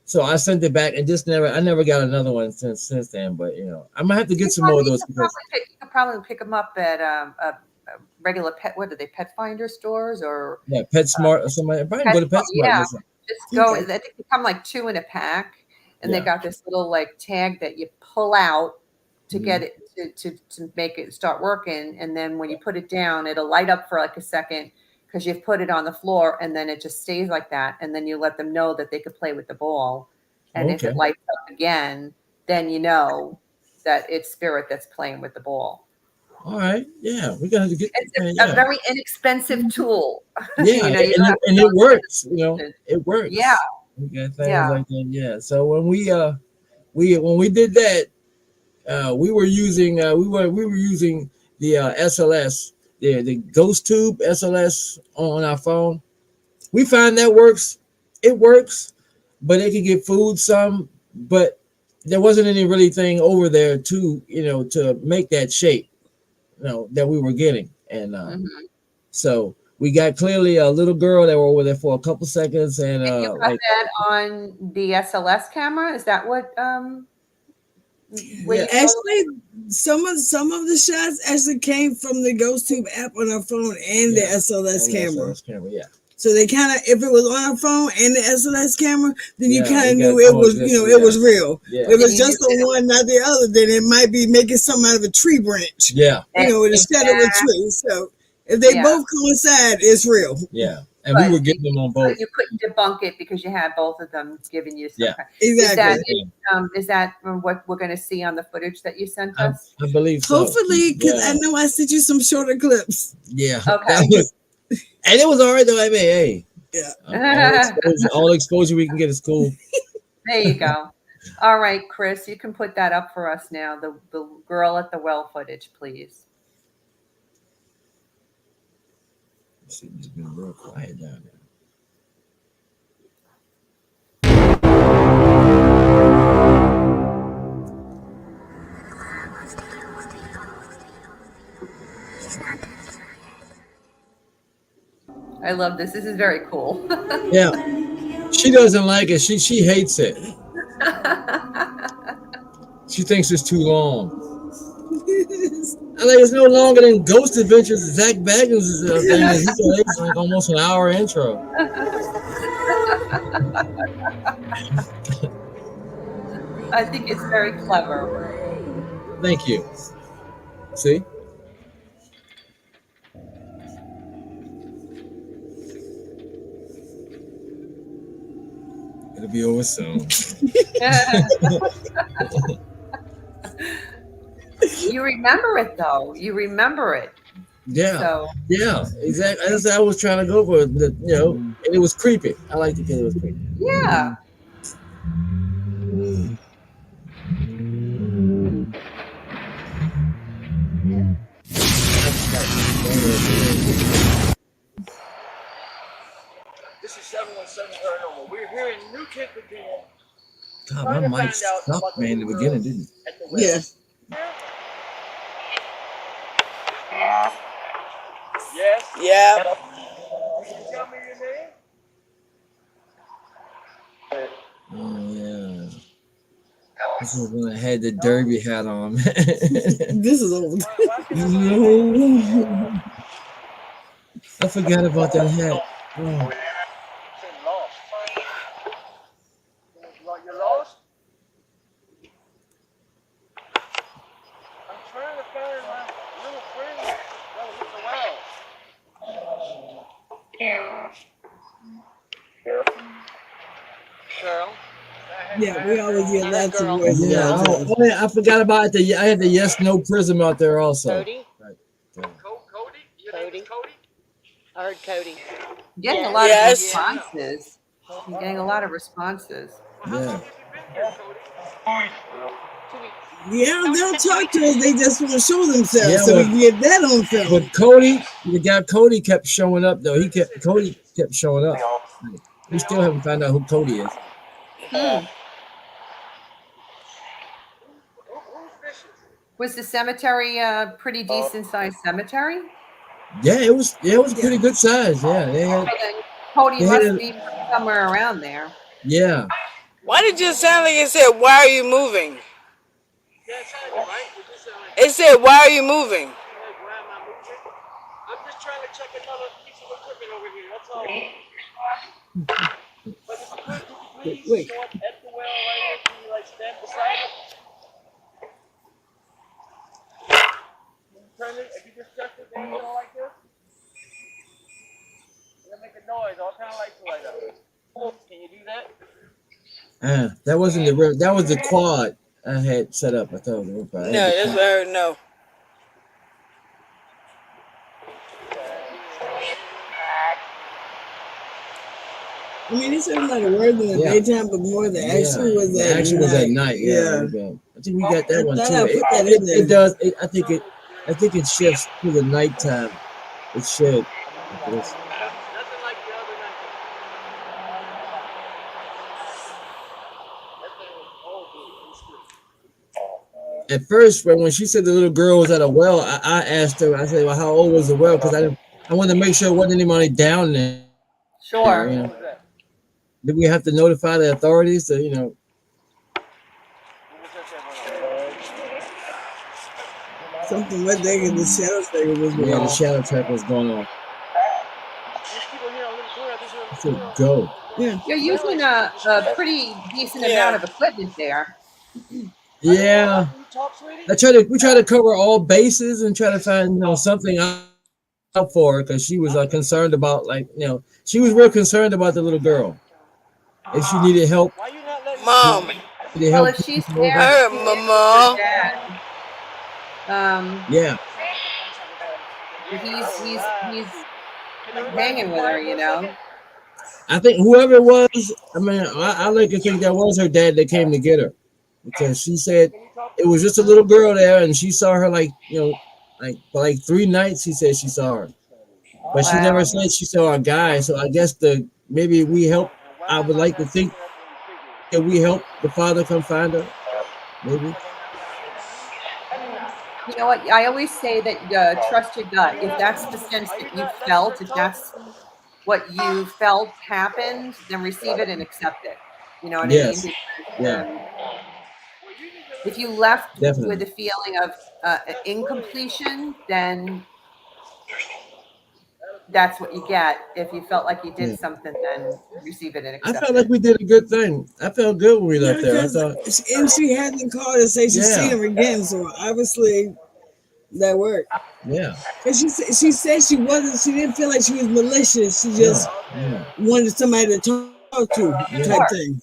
So I sent it back and just I never got another one since then. But I might have to get some more of those because you could probably pick them up at a regular pet. What are they? Pet Finder stores or PetSmart or somebody. Probably go to PetSmart. Yeah, Listen. just go. I think they come like 2 in a pack, and they got this little like tag that you pull out to get it to make it start working, and then when you put it down, it'll light up for like a second because you've put it on the floor, and then it just stays like that, and then you let them know that they could play with the ball, and if it lights up again, then you know that it's Spirit that's playing with the ball. All right, yeah, we got to get. It's a very inexpensive tool. Yeah, and it works. It works. Yeah, we got things like that. Yeah. So when we did that, we were using the SLS, the Ghost Tube SLS on our phone. We find that works. It works, but it can get food some, but there wasn't any really thing over there to to make that shape that we were getting. And so we got clearly a little girl that were over there for a couple seconds. And you got that on the SLS camera? Is that what actually some of the shots actually came from the Ghost Tube app on our phone and the SLS camera. So they kind of, if it was on our phone and the SLS camera, then you kind of knew it was, it was real. If it was just the one, not the other, then it might be making something out of a tree branch. Yeah. Instead of a tree. So if they both coincide, it's real. Yeah. And we were getting them on both. You couldn't debunk it because you had both of them giving you some exactly. Is that what we're going to see on the footage that you sent us? I believe so. Hopefully, because I know I sent you some shorter clips. Yeah. Okay. And it was all right though. I mean, hey. Yeah. All exposure we can get is cool. There you go. All right, Chris, you can put that up for us now. The girl at the well footage, please. It's been real quiet down there. I love this. This is very cool. Yeah. She doesn't like it. She hates it. She thinks it's too long. I think it's no longer than Ghost Adventures. Zach Baggins' thing. It's like almost an hour intro. I think it's very clever. Thank you. See? It'll be over soon. You remember it though. You remember it. Yeah. So. Yeah, exactly. That's what I was trying to go for. And it was creepy. I liked it because it was creepy. Yeah. This is 717 Paranormal. We're here in New Kent, Virginia. God, my mic sucked, man, in the beginning, didn't it? Yeah. Yes. Yeah. Can you tell me your name? Oh, yeah. This is when I had the derby hat on. This is old. No. I forgot about that hat. Oh. You're lost? I'm trying to find my little friend that was Cheryl. Yeah, we always get lots of voices. Yeah, I forgot about I had the yes no prism out there also. Cody? Right. Cody? Your name is Cody? I heard Cody. You're getting a lot of responses. You're getting a lot of responses. Yeah. Yeah, they'll talk to us. They just want to show themselves, Yeah, so we can get that on film. But Cody, the guy Cody kept showing up though. Cody kept showing up. We still haven't found out who Cody is. Was the cemetery a pretty decent sized cemetery? Yeah, it was pretty good size. Yeah, they had, Cody they must had, be somewhere around there. yeah. Why did it just sound like it said, "Why are you moving"? Yeah, it sounded right. It just sounded like. It said, "Why are you moving"? Like, why am I moving? I'm just trying to check another piece of equipment over here. That's all. But if you could you please start at the well right here? Can you like stand beside it? Can you turn it? If you just touch it, then you go like this. It'll make a noise. All kind of lights will light up. Can you do that? That wasn't that was the quad I had set up. I thought it was the No, that's what I heard. No. I mean, it sounded like a word in the daytime, but more the action was the at action night. was at night. Yeah. I think we got that one too. It does. I think it shifts to the nighttime. It should. Nothing like the other night. That thing was old. At first, when she said the little girl was at a well, I asked her. I said, "Well, how old was the well?" Because I wanted to make sure there wasn't anybody down there. Sure. You know? Did we have to notify the authorities? To, Something what they in the shadow thing was going yeah, on. the shadow track was going on. I said, "Go." Yeah. You're using a pretty decent amount of equipment there. Yeah, we try to cover all bases and try to find something out for her because she was concerned about she was real concerned about the little girl. If she needed help, Mom. Well, if she's there, I heard Mama. Yeah, he's hanging with her, I think whoever it was, I mean, I like to think that was her dad that came to get her because she said it was just a little girl there and she saw her like for like 3 nights. She said she saw her, but she never said she saw a guy. So I guess maybe we help. I would like to think that we help the father come find her. Maybe. You know what? I always say that trust your gut. If that's the sense that you felt, if that's what you felt happened, then receive it and accept it. You know what I mean? Yes. Because, if you left Definitely. with a feeling of incompletion, then that's what you get. If you felt like you did something, then receive it and accept it. I felt like we did a good thing. I felt good when we left there. I thought, and she hasn't called to say she's seen him again, so obviously that worked. Yeah. And she said she didn't feel like she was malicious. She just wanted somebody to talk to, type thing.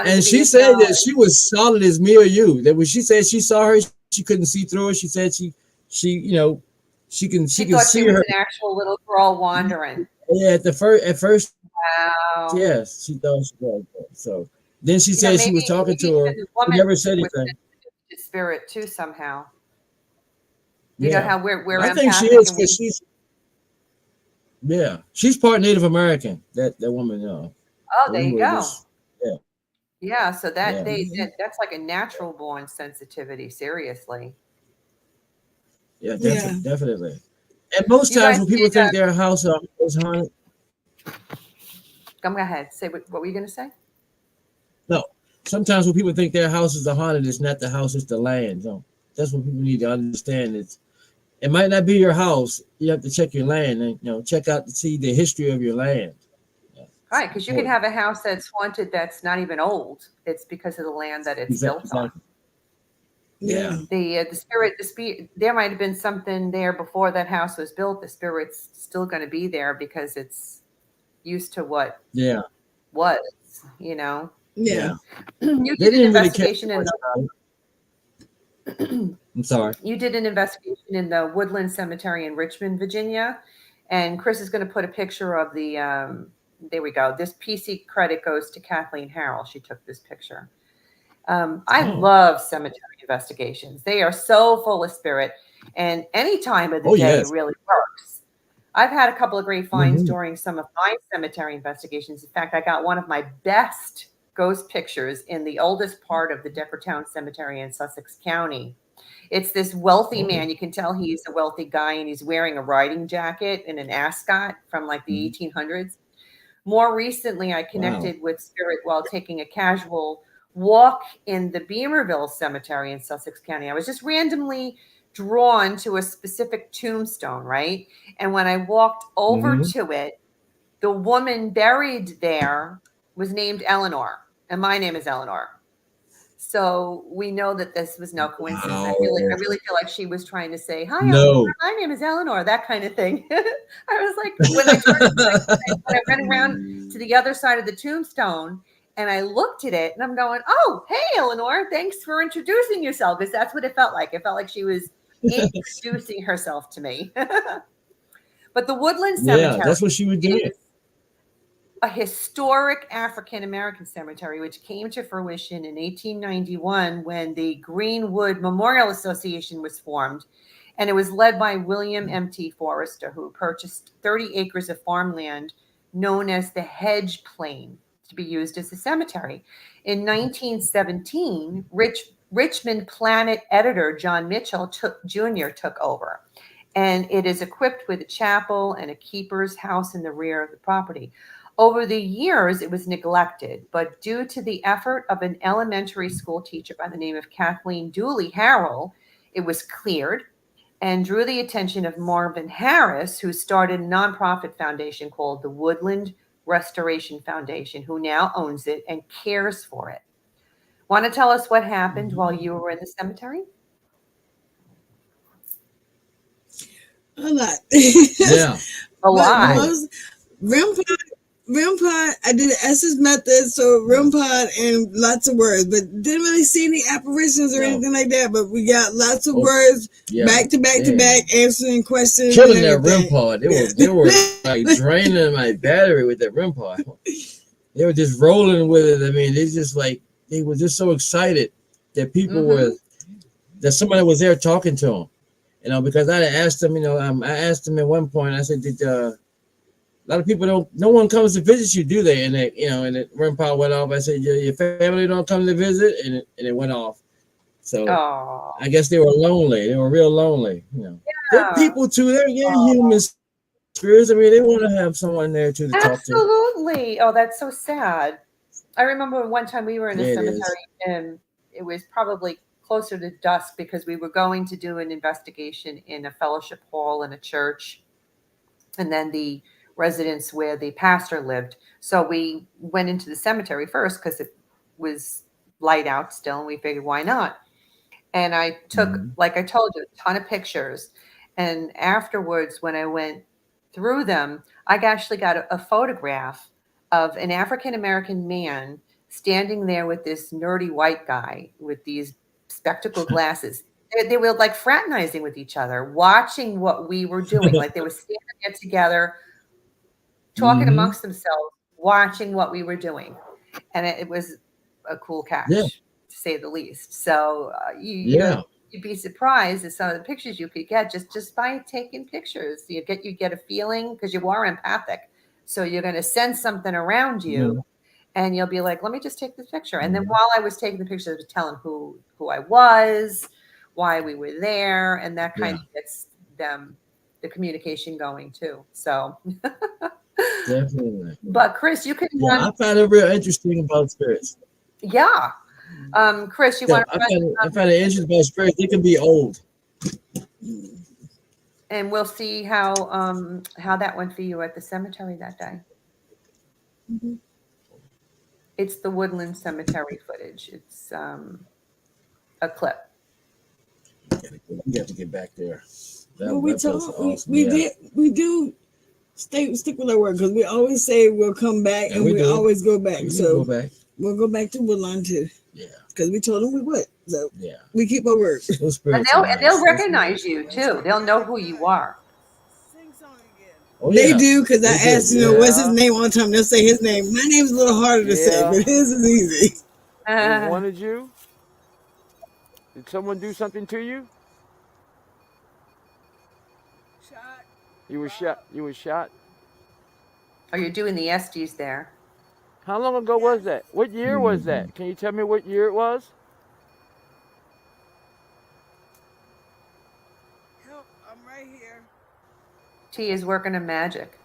And she said that she was solid as me or you. That when she said she saw her, she couldn't see through her. She said she can she can thought see she was her. an actual little girl wandering. Yeah, at first. Wow. Yes, she thought she was. So then she said she was talking to her. She never said anything. Spirit too somehow. You know how we're I think she is because she's part Native American. That woman, Oh, there you go. Yeah, so that's like a natural born sensitivity. Seriously. Yeah, definitely. And most times when people think their house is haunted. Go ahead. Say what were you going to say? No. Sometimes when people think their houses are haunted, it's not the house, it's the land. So that's what people need to understand. It might not be your house. You have to check your land and check out to see the history of your land. Right, because you can have a house that's haunted that's not even old. It's because of the land that it's built on. Yeah. The spirit, there might have been something there before that house was built. The spirit's still going to be there because it's used to what was, Yeah. You did an investigation in I'm sorry. You did an investigation in the Woodland Cemetery in Richmond, Virginia, and Chris is going to put a picture of the. There we go. This PC credit goes to Kathleen Harrell. She took this picture. I love cemetery investigations. They are so full of spirit, and any time of the day really works. I've had a couple of great finds during some of my cemetery investigations. In fact, I got one of my best ghost pictures in the oldest part of the Deckertown Cemetery in Sussex County. It's this wealthy man. You can tell he's a wealthy guy, and he's wearing a riding jacket and an ascot from like the 1800s. More recently, I connected with Spirit while taking a casual walk in the Beamerville Cemetery in Sussex County. I was just randomly drawn to a specific tombstone, right? And when I walked over to it, the woman buried there was named Eleanor, and my name is Eleanor. So we know that this was no coincidence. I really feel like she was trying to say, "Hi, Eleanor. My name is Eleanor," that kind of thing. I was like, when I went around to the other side of the tombstone and I looked at it and I'm going, "Oh, hey, Eleanor, thanks for introducing yourself," because that's what it felt like. It felt like she was introducing herself to me. But the Woodland Cemetery, that's what she would do. A historic African-American cemetery, which came to fruition in 1891 when the Greenwood Memorial Association was formed. And it was led by William M.T. Forrester, who purchased 30 acres of farmland known as the Hedge Plain to be used as a cemetery. In 1917, Richmond Planet editor John Mitchell Jr. took over. And it is equipped with a chapel and a keeper's house in the rear of the property. Over the years, it was neglected, but due to the effort of an elementary school teacher by the name of Kathleen Dooley Harrell, it was cleared and drew the attention of Marvin Harris, who started a nonprofit foundation called the Woodland Restoration Foundation, who now owns it and cares for it. Want to tell us what happened while you were in the cemetery? A lot. Yeah. A lot. REM pod, I did the Essence method, so REM pod and lots of words, but didn't really see any apparitions or anything like that. But we got lots of words back to back to back, answering questions. Killing that REM pod. They were like draining my battery with that REM pod. They were just rolling with it. I mean, they were just so excited that people that somebody was there talking to them. Because I asked them, I asked them at one point, I said, did a lot of people no one comes to visit you, do they? And and the REM pod went off. I said, your family don't come to visit, and it went off. So I guess they were lonely. They were real lonely. They're people too. They're human spirits. I mean, they want to have someone there too to talk to. Absolutely. Oh, that's so sad. I remember one time we were in a cemetery, and it was probably closer to dusk because we were going to do an investigation in a fellowship hall in a church, and then the residence where the pastor lived. So we went into the cemetery first because it was light out still, and we figured, why not? And I took, like I told you, a ton of pictures. And afterwards, when I went through them, I actually got a photograph of an African-American man standing there with this nerdy white guy with these spectacle glasses. They were like fraternizing with each other, watching what we were doing. Like they were standing there together, talking amongst themselves, watching what we were doing. And it was a cool catch, to say the least. So you'd be surprised at some of the pictures you could get just by taking pictures. You get a feeling, because you are empathic. So you're going to sense something around you, and you'll be like, let me just take this picture. And then while I was taking the picture, I was telling who I was, why we were there, and that kind of gets them the communication going too. So definitely. But Chris, you can. I find it real interesting about spirits. Yeah. Chris, you want to? I find it interesting about spirits. They can be old. And we'll see how that went for you at the cemetery that day. It's the Woodland Cemetery footage. It's a clip. We have to get back there. We do stick with our word, because we always say we'll come back, and we always go back. We'll go back to Woodland too. Yeah. Because we told them we would. So we keep our word. And they'll recognize you too. They'll know who you are. They do, because I asked, what's his name all the time. They'll say his name. My name's a little harder to say, but his is easy. They wanted you? Did someone do something to you? Shot. You were shot. You were shot. Oh, you're doing the Estes there. How long ago was that? What year was that? Can you tell me what year it was? Help, I'm right here. T is working on magic.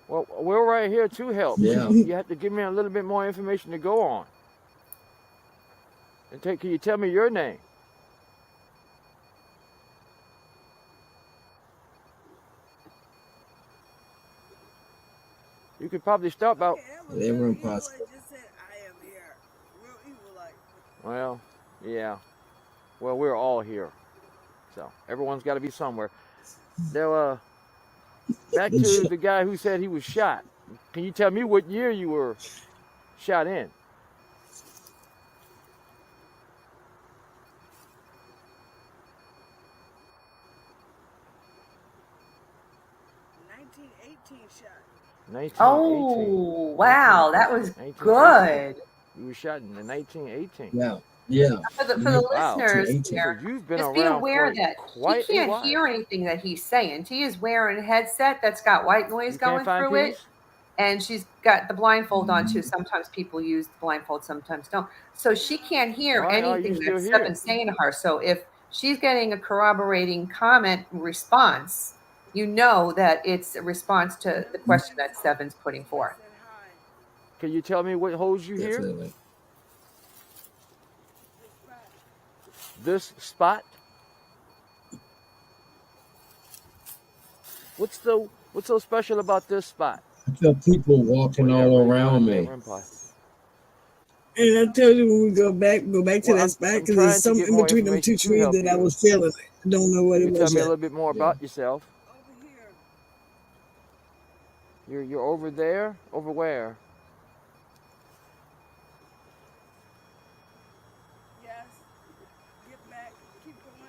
Well, we're right here to help. Yeah. You have to give me a little bit more information to go on. And can you tell me your name? You could probably start out. Okay, that was They were real evil. impossible. It just said, I am here. Real evil, like. Well, yeah. Well, we're all here. So everyone's got to be somewhere. Now, back to the guy who said he was shot. Can you tell me what year you were shot in? Shot. 1918. Oh, wow. That was 1918. good. You were shot in 1918. Yeah. Yeah. For the Wow. listeners 18. here, So you've been just be around aware for that quite he a can't while. hear anything that he's saying. He is wearing a headset that's got white noise You going can't find through it. peace? And she's got the blindfold on too. Sometimes people use the blindfold, sometimes don't. So she can't hear Why are you anything still that here? Seven's saying to her. So if she's getting a corroborating comment response, you know that it's a response to the question that Seven's putting forth. Can you tell me what holds you here? Definitely. This spot? What's so special about this spot? I felt people walking all around me. And I told you when we go back to that spot because there's trying to something get in more between them two information to trees help that I you. was feeling. I don't know what Can it you tell was me a yet. little bit more about yourself? You're over there? Over where? Yes. Get back. Keep going.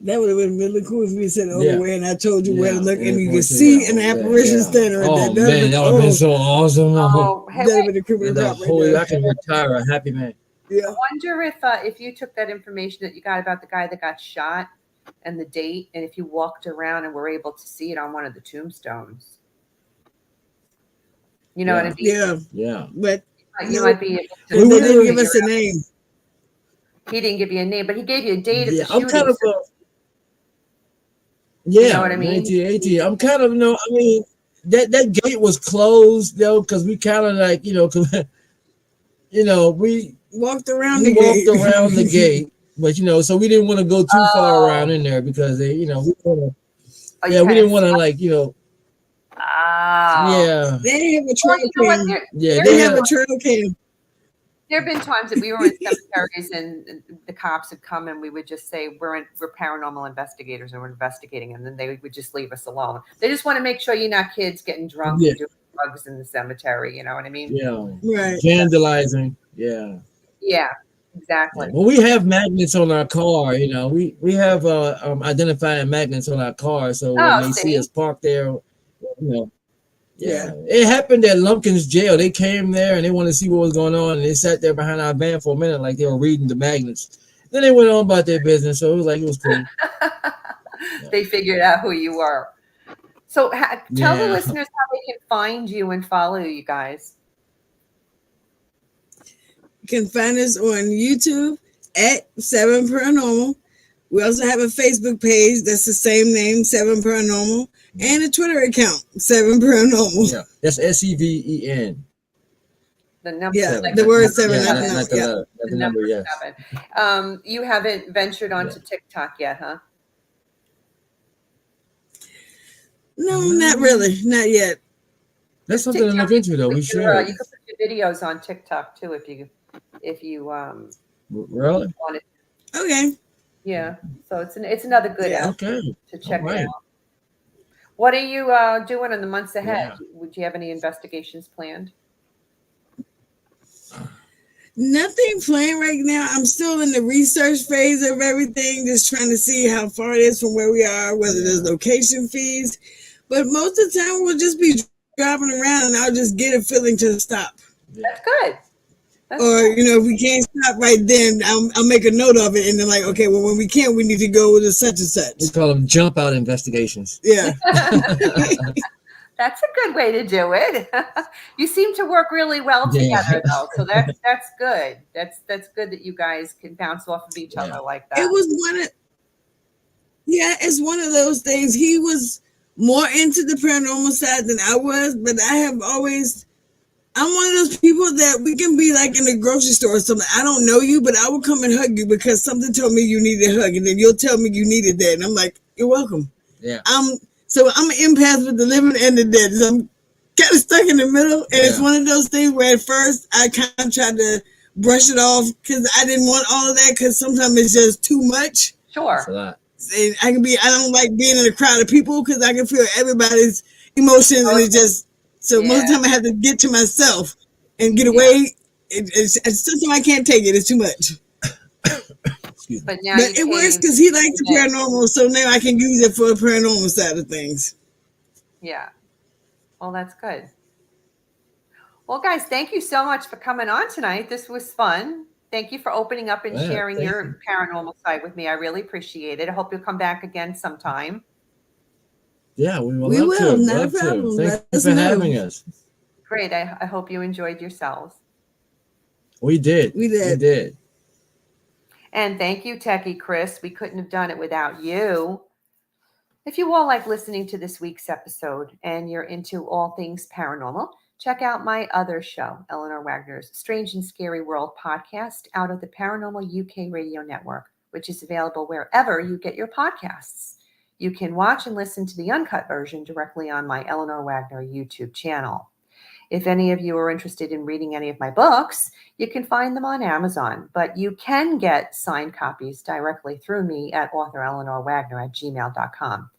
That would have been really cool if we said over where and I told you where to look and you could see an apparition standing right Oh there. man, that would have been so awesome. Oh, hey, That'd have wait. been a criminal The cop right holy, there. I can retire a happy man. Yeah. I wonder if you took that information that you got about the guy that got shot and the date, and if you walked around and were able to see it on one of the tombstones. You know what I mean? Yeah. Yeah. But You might be able to. they didn't give us a name. He didn't give you a name, but he gave you a date of Yeah, the shooting. I'm kind of you know what I mean? 1918. I'm kind of I mean that gate was closed though because we kind of like we walked around the gate, but so we didn't want to go too far around in there because they we didn't want to yeah. They didn't have a trail cam. Yeah, they have a trail cam. There have been times that we were in cemeteries and the cops would come and we would just say we're paranormal investigators and we're investigating, and then they would just leave us alone. They just want to make sure you're not kids getting drunk and doing drugs in the cemetery. You know what I mean? Yeah. Right. Vandalizing. Yeah. Yeah. Exactly. Well, we have magnets on our car. We have identifying magnets on our car, so when they see us parked there, Yeah, it happened at Lumpkin's jail. They came there and they wanted to see what was going on, and they sat there behind our van for a minute, like they were reading the magnets. Then they went on about their business, so it was cool. They figured out who you were. So tell the listeners how they can find you and follow you guys. You can find us on YouTube at 7 Paranormal. We also have a Facebook page that's the same name, 7 Paranormal, and a Twitter account, 7 Paranormal. Yeah, that's SEVEN. The number, the word 7. The number 7. You haven't ventured onto TikTok yet, huh? No, not really, not yet. That's something to look into, though. We should. You can put your videos on TikTok too, if you really want it. Okay. Yeah, so it's another good app to check it out. What are you doing in the months ahead? Would you have any investigations planned? Nothing planned right now. I'm still in the research phase of everything, just trying to see how far it is from where we are, whether there's location fees. But most of the time, we'll just be driving around and I'll just get a feeling to stop. That's good. If we can't stop right then, I'll make a note of it. And then okay, well, when we can't, we need to go with a such and such. We call them jump out investigations. Yeah. That's a good way to do it. You seem to work really well together, though. So that's good. That's good that you guys can bounce off of each other like that. It was one of Yeah, it's one of those things. He was more into the paranormal side than I was, but I'm one of those people that we can be like in the grocery store or something. I don't know you, but I will come and hug you because something told me you needed a hug, and then you'll tell me you needed that, and I'm like, you're welcome. Yeah. I'm an empath with the living and the dead. So I'm kind of stuck in the middle, and it's one of those things where at first I kind of tried to brush it off because I didn't want all of that because sometimes it's just too much. Sure. That's a lot. And I don't like being in a crowd of people because I can feel everybody's emotions, and it just most of the time I have to get to myself and get away. It's sometimes I can't take it. It's too much. Excuse me. But now But it works because he likes the paranormal, so now I can use it for the paranormal side of things. Yeah. Well, that's good. Well, guys, thank you so much for coming on tonight. This was fun. Thank you for opening up and sharing your paranormal side with me. I really appreciate it. I hope you'll come back again sometime. Yeah, we will. Not a problem. Thank you for having us. Great. I hope you enjoyed yourselves. We did. And thank you, Techie Chris. We couldn't have done it without you. If you all like listening to this week's episode and you're into all things paranormal, check out my other show, Eleanor Wagner's Strange and Scary World podcast, out of the Paranormal UK Radio Network, which is available wherever you get your podcasts. You can watch and listen to the uncut version directly on my Eleanor Wagner YouTube channel. If any of you are interested in reading any of my books, you can find them on Amazon, but you can get signed copies directly through me at authoreleanorwagner@gmail.com.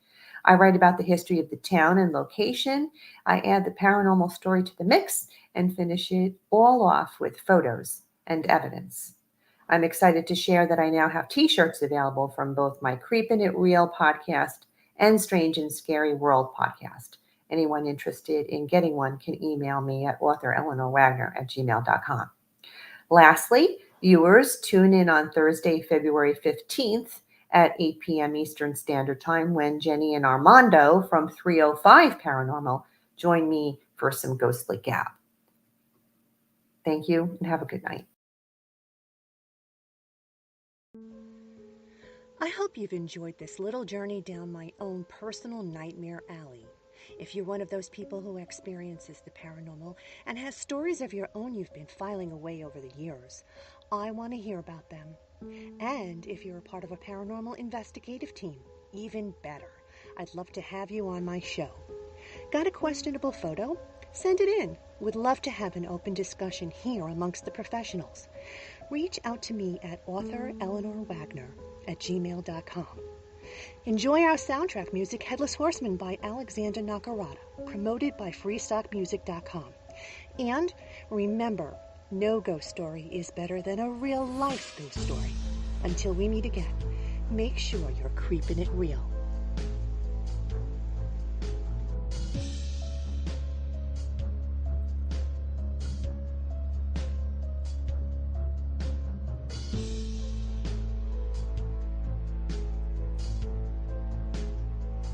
I write about the history of the town and location. I add the paranormal story to the mix and finish it all off with photos and evidence. I'm excited to share that I now have t-shirts available from both my Creepin It Reel podcast and Strange and Scary World podcast. Anyone interested in getting one can email me at authoreleanorwagner@gmail.com. Lastly, viewers, tune in on Thursday, February 15th at 8 p.m. Eastern Standard Time when Jenny and Armando from 305 Paranormal join me for some ghostly gab. Thank you and have a good night. I hope you've enjoyed this little journey down my own personal nightmare alley. If you're one of those people who experiences the paranormal and has stories of your own you've been filing away over the years, I want to hear about them. And if you're a part of a paranormal investigative team, even better. I'd love to have you on my show. Got a questionable photo? Send it in. Would love to have an open discussion here amongst the professionals. Reach out to me at authoreleanorwagner@gmail.com. Enjoy our soundtrack music, Headless Horseman by Alexander Nakarada, promoted by freestockmusic.com. And remember, no ghost story is better than a real-life ghost story. Until we meet again, make sure you're creeping it real.